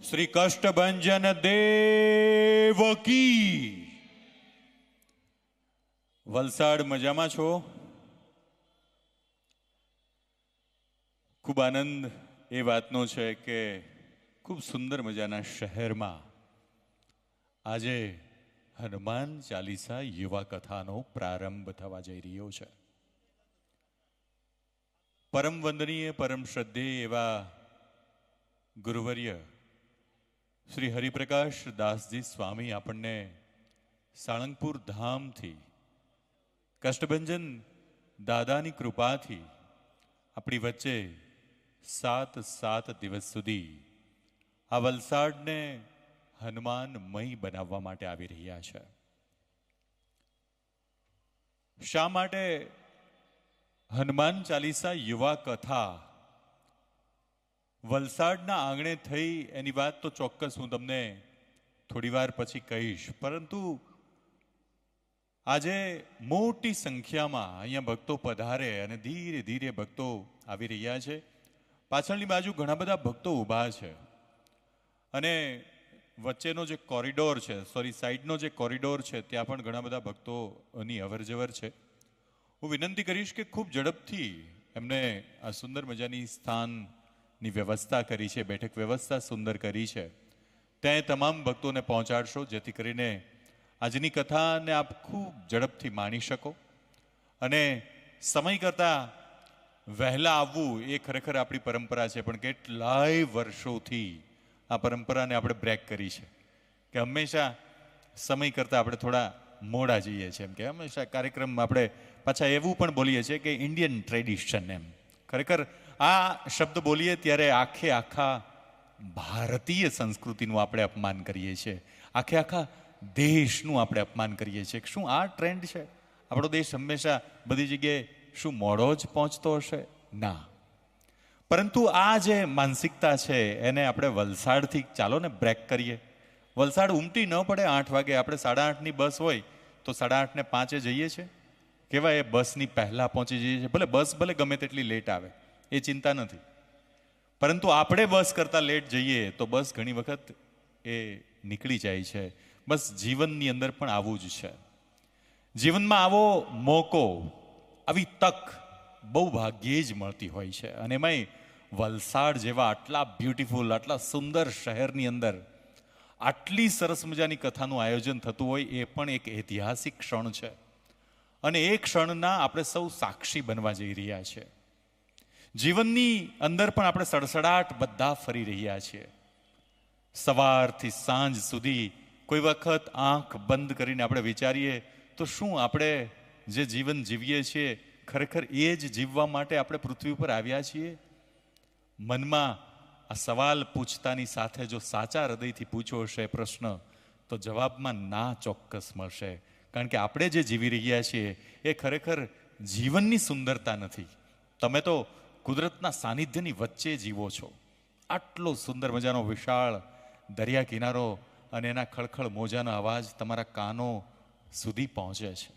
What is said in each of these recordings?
શ્રી કષ્ટભંજન દેવકી. વલસાડ મજામાં છો? ખૂબ આનંદ એ વાતનો છે કે ખૂબ સુંદર મજાના શહેરમાં આજે હનુમાન ચાલીસા યુવા કથાનો પ્રારંભ થવા જઈ રહ્યો છે. પરમ વંદનીય પરમ શ્રદ્ધેય એવા ગુરુવર્ય શ્રી હરિપ્રકાશ દાસજી સ્વામી આપણને સાળંગપુર ધામથી કષ્ટભંજન દાદાની કૃપાથી આપણી વચ્ચે 7 દિવસ સુધી આ વલસાડને હનુમાનમય બનાવવા માટે આવી રહ્યા છે. શા માટે હનુમાન ચાલીસા યુવા કથા વલસાડના આંગણે થઈ એની વાત તો ચોક્કસ હું તમને થોડી વાર પછી કહીશ, પરંતુ આજે મોટી સંખ્યામાં અહીંયા ભક્તો પધારે અને ધીરે ધીરે ભક્તો આવી રહ્યા છે. પાછળની બાજુ ઘણા બધા ભક્તો ઊભા છે અને વચ્ચેનો જે કોરિડોર છે, સાઈડનો જે કોરિડોર છે ત્યાં પણ ઘણા બધા ભક્તોની અવરજવર છે. હું વિનંતી કરીશ કે ખૂબ ઝડપથી એમને આ સુંદર મજાની સ્થાનની વ્યવસ્થા કરી છે, બેઠક વ્યવસ્થા સુંદર કરી છે, ત્યાં તમામ ભક્તોને પહોંચાડશો જેથી કરીને આજની કથાને આપ ખૂબ ઝડપથી માણી શકો. અને સમય કરતાં વહેલા આવવું એ ખરેખર આપણી પરંપરા છે, પણ કેટલાય વર્ષોથી આ પરંપરાને આપણે બ્રેક કરી છે કે હંમેશા સમય કરતાં આપણે થોડા મોડા જઈએ છીએ. એમ કે હંમેશા કાર્યક્રમ આપણે પાછા એવું પણ બોલીએ છીએ કે ઇન્ડિયન ટ્રેડિશન. એમ ખરેખર આ શબ્દ બોલીએ ત્યારે આખા ભારતીય સંસ્કૃતિનું આપણે અપમાન કરીએ છીએ, આખા દેશનું આપણે અપમાન કરીએ છીએ. શું આ ટ્રેન્ડ છે? આપણો દેશ હંમેશા બધી જગ્યાએ શું મોડો જ પહોંચતો હશે? ના, પરંતુ આ જે માનસિકતા છે એને આપણે વલસાડથી ચાલો ને બ્રેક કરીએ. વલસાડ ઉમટી ન પડે 8 વાગે, આપણે 8:30ની બસ હોય તો 8:35 જઈએ છીએ. કેવાય એ બસની પહેલાં પહોંચી જઈએ છીએ. ભલે ગમે તેટલી લેટ આવે એ ચિંતા નથી, પરંતુ આપણે બસ કરતાં લેટ જઈએ તો બસ ઘણી વખત એ નીકળી જાય છે. બસ જીવનની અંદર પણ આવું જ છે. જીવનમાં આવો મોકો, આવી તક બહુ ભાગ્યે જ મળતી હોય છે. અને એમાંય વલસાડ જેવા આટલા બ્યુટીફુલ, આટલા સુંદર શહેરની અંદર આટલી સરસ મજાની કથાનું આયોજન થતું હોય એ પણ એક ઐતિહાસિક ક્ષણ છે. અને એ ક્ષણના આપણે સૌ સાક્ષી બનવા જઈ રહ્યા છીએ. જીવનની અંદર પણ આપણે સડસડાટ બધા ફરી રહ્યા છીએ. સવારથી સાંજ સુધી કોઈ વખત આંખ બંધ કરીને આપણે વિચારીએ તો શું આપણે જે જીવન જીવીએ છીએ ખરેખર એ જ જીવવા માટે આપણે પૃથ્વી ઉપર આવ્યા છીએ? મનમાં આ સવાલ પૂછતાની સાથે જો સાચા હૃદયથી પૂછો હશે પ્રશ્ન, તો જવાબમાં ના ચોક્કસ મળશે. કારણ કે આપણે જે જીવી રહ્યા છીએ એ ખરેખર જીવનની સુંદરતા નથી. તમે તો કુદરતના સાનિધ્યની વચ્ચે જીવો છો. આટલો સુંદર મજાનો વિશાળ દરિયા કિનારો અને એના ખળખળ મોજાનો અવાજ તમારા કાનો સુધી પહોંચે છે,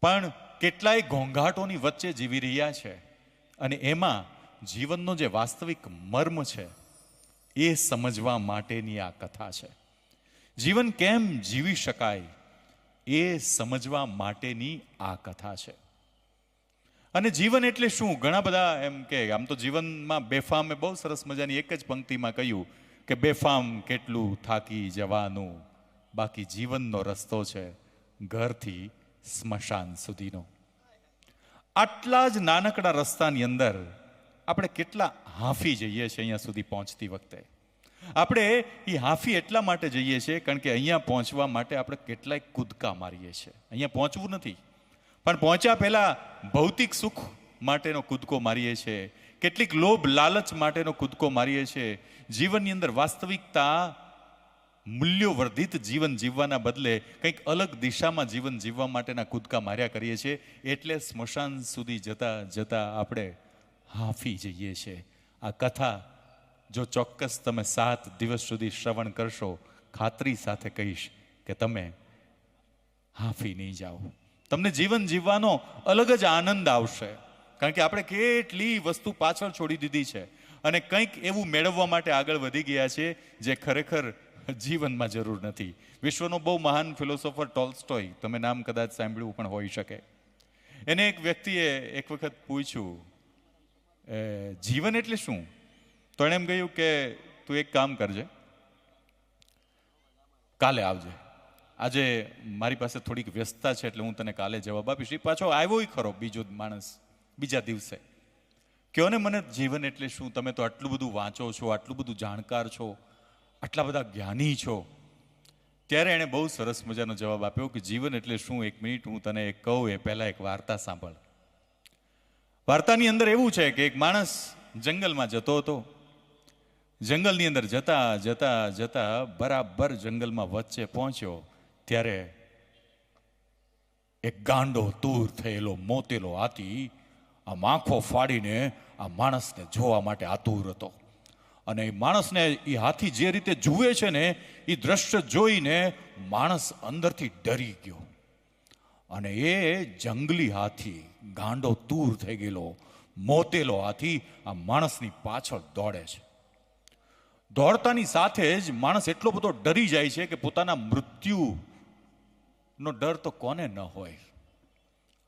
પણ કેટલાય ઘોંઘાટોની વચ્ચે જીવી રહ્યા છે. અને એમાં જીવનનો જે વાસ્તવિક મર્મ છે એ સમજવા માટેની આ કથા છે. જીવન કેમ જીવી શકાય એ સમજવા માટેની આ કથા છે. અને જીવન એટલે શું? ઘણા બધા એમ કે આમ તો જીવનમાં બેફામે બહુ સરસ મજાની એક જ પંક્તિમાં કહ્યું કે બેફામ કેટલું થાકી જવાનું, બાકી જીવનનો રસ્તો છે ઘરથી સ્મશાન સુધીનો. આટલા જ નાનકડા રસ્તાની અંદર આપણે કેટલા હાંફી જઈએ છીએ. અહીંયા સુધી પહોંચતી વખતે આપણે એ હાંફી એટલા માટે જઈએ છીએ કારણ કે અહીંયા પહોંચવા માટે આપણે કેટલાય કૂદકા મારીએ છીએ. અહીંયા પહોંચવું નથી, પણ પહોંચ્યા પહેલા ભૌતિક સુખ માટેનો કૂદકો મારીએ છીએ, કેટલીક લોભ લાલચ માટેનો કૂદકો મારીએ છીએ. જીવનની અંદર વાસ્તવિકતા મૂલ્યો વર્ધિત જીવન જીવવાના બદલે કંઈક અલગ દિશામાં જીવન જીવવા માટેના કૂદકા માર્યા કરીએ છીએ. એટલે સ્મશાન સુધી જતા આપણે હાંફી જઈએ છીએ. આ કથા જો ચોક્કસ તમે 7 દિવસ સુધી શ્રવણ કરશો, ખાતરી સાથે કહીશ કે તમે હાંફી નહીં જાઓ. તમને જીવન જીવવાનો અલગ જ આનંદ આવશે. કારણ કે આપણે કેટલી વસ્તુ પાછળ છોડી દીધી છે. અને કંઈક એવું મેળવવા માટે આગળ વધી ગયા છે જે ખરેખર જીવનમાં જરૂર નથી. વિશ્વનો બહુ મહાન ફિલોસોફર ટોલ્સ્ટોય, તમે નામ કદાચ સાંભળ્યું પણ હોઈ શકે. એને એક વ્યક્તિએ એક વખત પૂછ્યું, જીવન એટલે શું? તો એણે એમ કહ્યું કે તું એક કામ કરજે, કાલે આવજે. આજે મારી પાસે થોડીક વ્યસ્તતા છે એટલે હું તને કાલે જવાબ આપીશ. એ પાછો આવ્યો ખરો બીજો માણસ બીજા દિવસે. કહો ને મને જીવન એટલે શું? તમે તો આટલું બધું વાંચો છો, આટલું બધું જાણકાર છો, આટલા બધા જ્ઞાની છો. ત્યારે એણે બહુ સરસ મજાનો જવાબ આપ્યો કે જીવન એટલે શું? એક મિનિટ હું તને એક કહું એ પહેલા એક વાર્તા સાંભળ. વાર્તાની અંદર એવું છે કે એક માણસ જંગલમાં જતો હતો. જંગલની અંદર જતા જતા જતા બરાબર જંગલમાં વચ્ચે પહોંચ્યો ત્યારે એક ગાંડો તૂર થયેલો મોતેલો હાથી આ આંખો ફાડીને આ માણસને જોવા માટે આતુર હતો. અને એ માણસને એ હાથી જે રીતે જુએ છે ને એ દ્રશ્ય જોઈને માણસ અંદરથી ડરી ગયો. અને એ જંગલી હાથી, ગાંડો તૂર થઈ ગયેલો મોતેલો હાથી આ માણસની પાછળ દોડે છે. દોડતાની સાથે જ માણસ એટલો બધો ડરી જાય છે કે પોતાના મૃત્યુનો ડર તો કોને ન હોય.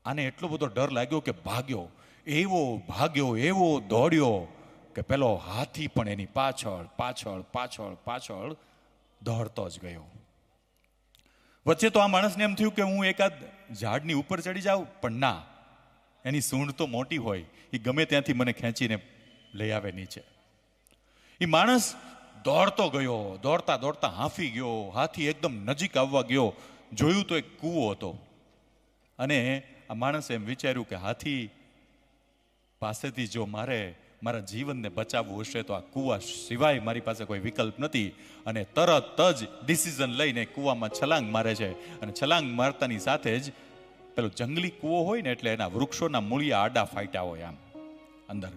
આને એટલો બધો ડર લાગ્યો કે ભાગ્યો, એવો ભાગ્યો, એવો દોડ્યો કે પેલો હાથી પણ એની પાછળ પાછળ પાછળ પાછળ દોડતો જ ગયો. વચ્ચે તો આ માણસને એમ થયું કે હું એકાદ ઝાડની ઉપર ચડી જાઉં, પણ ના, એની સૂંઢ તો મોટી હોય, એ ગમે ત્યાંથી મને ખેંચીને લઈ આવે નીચે. એ માણસ દોડતો ગયો, દોડતા દોડતા હાંફી ગયો. હાથી એકદમ નજીક આવવા ગયો, જોયું તો એક કૂવો હતો. અને આ માણસે એમ વિચાર્યું કે હાથી પાસેથી જો મારા જીવનને બચાવવું હશે તો આ કૂવા સિવાય મારી પાસે કોઈ વિકલ્પ નથી. અને તરત જ ડિસિઝન લઈને કૂવામાં છલાંગ મારે છે. અને છલાંગ મારતાની સાથે જ પેલો જંગલી કૂવો હોય ને એટલે એના વૃક્ષોના મૂળિયા આડા ફાટ્યા હોય આમ અંદર.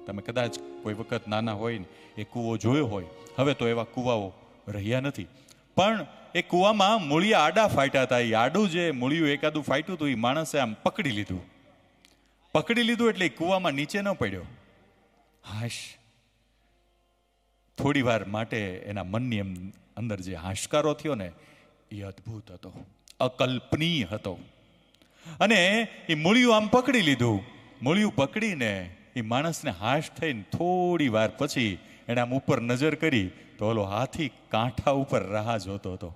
તમે કદાચ કોઈ વખત નાના હોય ને એ કૂવો જોયો હોય, હવે તો એવા કૂવાઓ રહ્યા નથી, પણ એ કૂવામાં મૂળિયા આડા ફાટ્યા હતા. એ આડું જે મૂળિયું એકાદું ફાટ્યું હતું એ માણસે આમ પકડી લીધું એટલે એ કૂવામાં નીચે ન પડ્યો. હાશ, થોડી વાર માટે એના મનની અંદર જે હાશકારો થયો ને એ અદ્ભુત હતો, અકલ્પનીય હતો. અને એ મૂળિયું આમ પકડી લીધું. મૂળિયું પકડીને એ માણસને હાશ થઈને થોડી વાર પછી એને આમ ઉપર નજર કરી તો ઓલો હાથી કાંઠા ઉપર રાહ જોતો હતો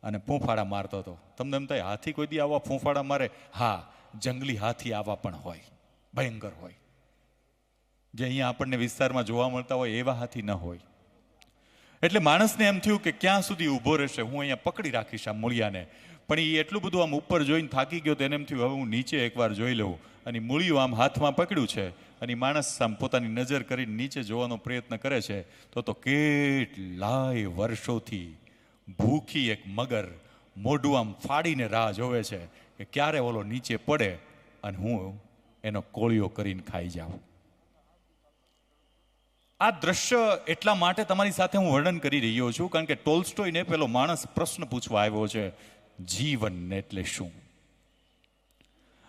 અને ફૂંફાડા મારતો હતો. તમને એમ થાય હાથી કોઈ દી આવા ફૂંફાડા મારે? હા, જંગલી હાથી આવા પણ હોય, ભયંકર હોય. જે અહીંયા આપણને વિસ્તારમાં જોવા મળતા હોય એવા હાથી ન હોય. એટલે માણસને એમ થયું કે ક્યાં સુધી ઊભો રહેશે, હું અહીંયા પકડી રાખીશ આ મૂળિયાને. પણ એ એટલું બધું આમ ઉપર જોઈને થાકી ગયો તો એને એમ થયું હવે હું નીચે એકવાર જોઈ લઉં. અને મૂળિયું આમ હાથમાં પકડ્યું છે અને માણસ આમ પોતાની નજર કરીને નીચે જોવાનો પ્રયત્ન કરે છે તો કેટલાય વર્ષોથી ભૂખી એક મગર મોઢું આમ ફાડીને રાહ જોવે છે કે ક્યારે ઓલો નીચે પડે અને હું એનો કોળિયો કરીને ખાઈ જાઉં. આ દ્રશ્ય એટલા માટે તમારી સાથે હું વર્ણન કરી રહ્યો છું કારણ કે ટોલ્સ્ટોયને પેલો માણસ પ્રશ્ન પૂછવા આવ્યો છે, જીવન એટલે શું?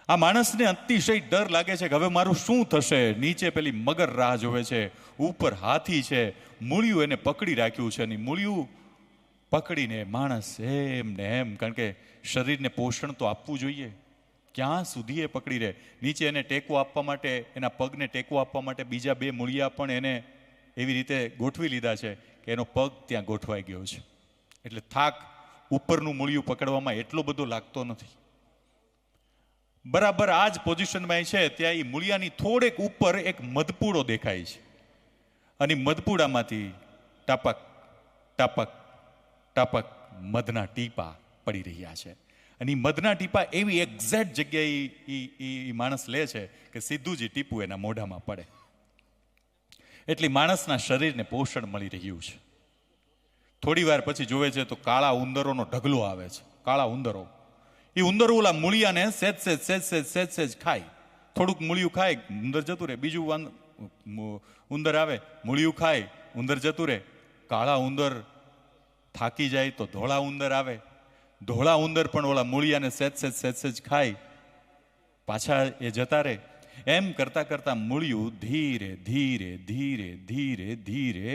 આ માણસને અતિશય ડર લાગે છે કે હવે મારું શું થશે. નીચે પેલી મગર રાહ જોવે છે, ઉપર હાથી છે, મૂળિયું એને પકડી રાખ્યું છે. અને મૂળિયું પકડીને માણસ એમ ને એમ, કારણ કે શરીરને પોષણ તો આપવું જોઈએ, ક્યાં સુધી એ પકડી રહે. નીચે એને ટેકો આપવા માટે, એના પગને ટેકો આપવા માટે બીજા બે મૂળિયા પણ એને એવી રીતે ગોઠવી લીધા છે કે એનો પગ ત્યાં ગોઠવાઈ ગયો છે. એટલે થાક ઉપરનું મૂળિયું પકડવામાં એટલો બધો લાગતો નથી. બરાબર આ જ પોઝિશનમાં છે ત્યાં એ મૂળિયાની થોડેક ઉપર એક મધપૂડો દેખાય છે. અને મધપૂડામાંથી ટપક ટપક ટપક મધના ટીપા પડી રહ્યા છે. અને એ મધના ટીપા એવી એક્ઝેક્ટ જગ્યાએ એ માણસ લે છે કે સીધું જ ટીપું એના મોઢામાં પડે. એટલે માણસના શરીરને પોષણ મળી રહ્યું છે. થોડી વાર પછી જોવે છે તો કાળા ઉંદરોનો ઢગલો આવે છે. કાળા ઉંદરો, એ ઉંદરો ઓલા મૂળિયાને સેજ સેજ ખાય. થોડુંક મૂળિયું ખાય, ઉંદર જતું રહે. બીજું ઉંદર આવે, મૂળિયું ખાય, ઉંદર જતું રહે. કાળા ઉંદર થાકી જાય તો ધોળા ઉંદર આવે. ધોળા ઉંદર પણ ઓલા મૂળિયાને સેજ ખાય, પાછા એ જતા રહે. એમ કરતાં કરતાં મૂળિયું ધીરે ધીરે ધીરે ધીરે ધીરે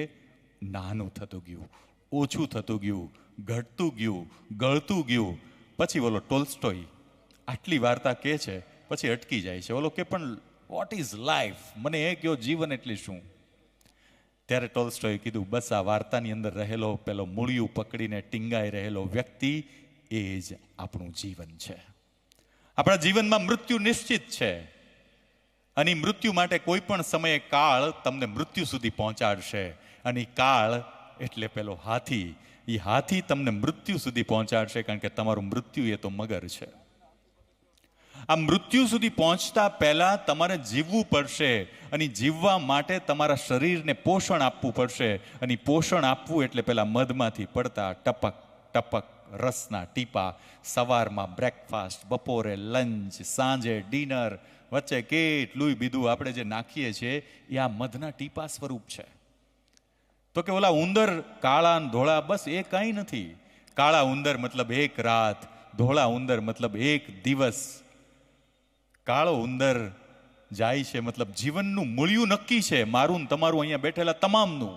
નાનું થતું ગયું, ઓછું થતું ગયું, ઘટતું ગયું, ગળતું ગયું. પછી ઓલો ટોલ્સ્ટોય આટલી વાર્તા કહે છે, પછી અટકી જાય છે. ઓલો કે પણ વોટ ઇઝ લાઈફ, મને એ કહો જીવન એટલે શું? ત્યારે ટોલ્સ્ટોએ કીધું, બસ આ વાર્તાની અંદર રહેલો પેલો મૂળિયું પકડીને ટીંગાઈ રહેલો વ્યક્તિ, એ જ આપણું જીવન છે. આપણા જીવનમાં મૃત્યુ નિશ્ચિત છે, અને મૃત્યુ માટે કોઈ પણ સમયે કાળ તમને મૃત્યુ સુધી પહોંચાડશે. અને કાળ એટલે પેલો હાથી, એ હાથી તમને મૃત્યુ સુધી પહોંચાડશે, કારણ કે તમારું મૃત્યુ એ તો મગર છે. આ મૃત્યુ સુધી પહોંચતા પહેલા તમારે જીવવું પડશે, અને જીવવા માટે તમારા શરીરને પોષણ આપવું પડશે. અને પોષણ આપવું એટલે પેલા મધમાંથી પડતા ટપક ટપક રસના ટીપા, સવારમાં બ્રેકફાસ્ટ, બપોરે લંચ, સાંજે ડિનર, વચ્ચે કેટલું બીજું આપણે જે નાખીએ છીએ એ આ મધના ટીપા સ્વરૂપ છે. તો કે ઓલા ઉંદર કાળા ધોળા, બસ એ કાંઈ નથી. કાળા ઉંદર મતલબ એક રાત, ધોળા ઉંદર મતલબ એક દિવસ. કાળો ઉંદર જાય છે મતલબ જીવનનું મૂળિયું નક્કી છે, મારું ને તમારું અહીંયા બેઠેલા તમામનું.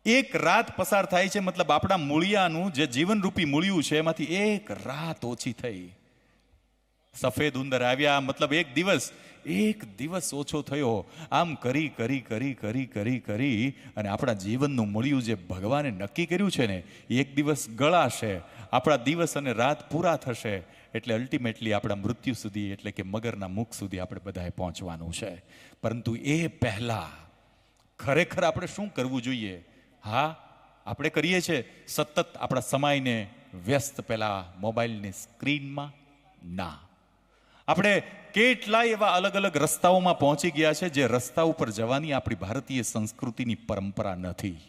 એક રાત પસાર થાય છે મતલબ આપણા મૂળિયાનું જે જીવનરૂપી મૂળિયું છે એમાંથી એક રાત ઓછી થઈ. સફેદ ઉંદર આવ્યા મતલબ એક દિવસ ઓછો થયો. આમ કરી કરી કરી કરી કરી કરી અને આપણા જીવનનું મૂળિયું જે ભગવાને નક્કી કર્યું છે ને, એક દિવસ ગળાશે. આપણા દિવસ અને રાત પૂરા થશે, એટલે અલ્ટિમેટલી આપણા મૃત્યુ સુધી, એટલે કે મગરના મુખ સુધી આપણે બધાએ પહોંચવાનું છે. પરંતુ એ પહેલા ખરેખર આપણે શું કરવું જોઈએ? હા, આપણે કરીએ છીએ સતત આપણા સમયને વ્યસ્ત પેલા મોબાઈલની સ્ક્રીનમાં. ના, આપણે કેટલાય એવા અલગ અલગ રસ્તાઓમાં પહોંચી ગયા છે જે રસ્તા ઉપર જવાની આપણી ભારતીય સંસ્કૃતિની પરંપરા નથી.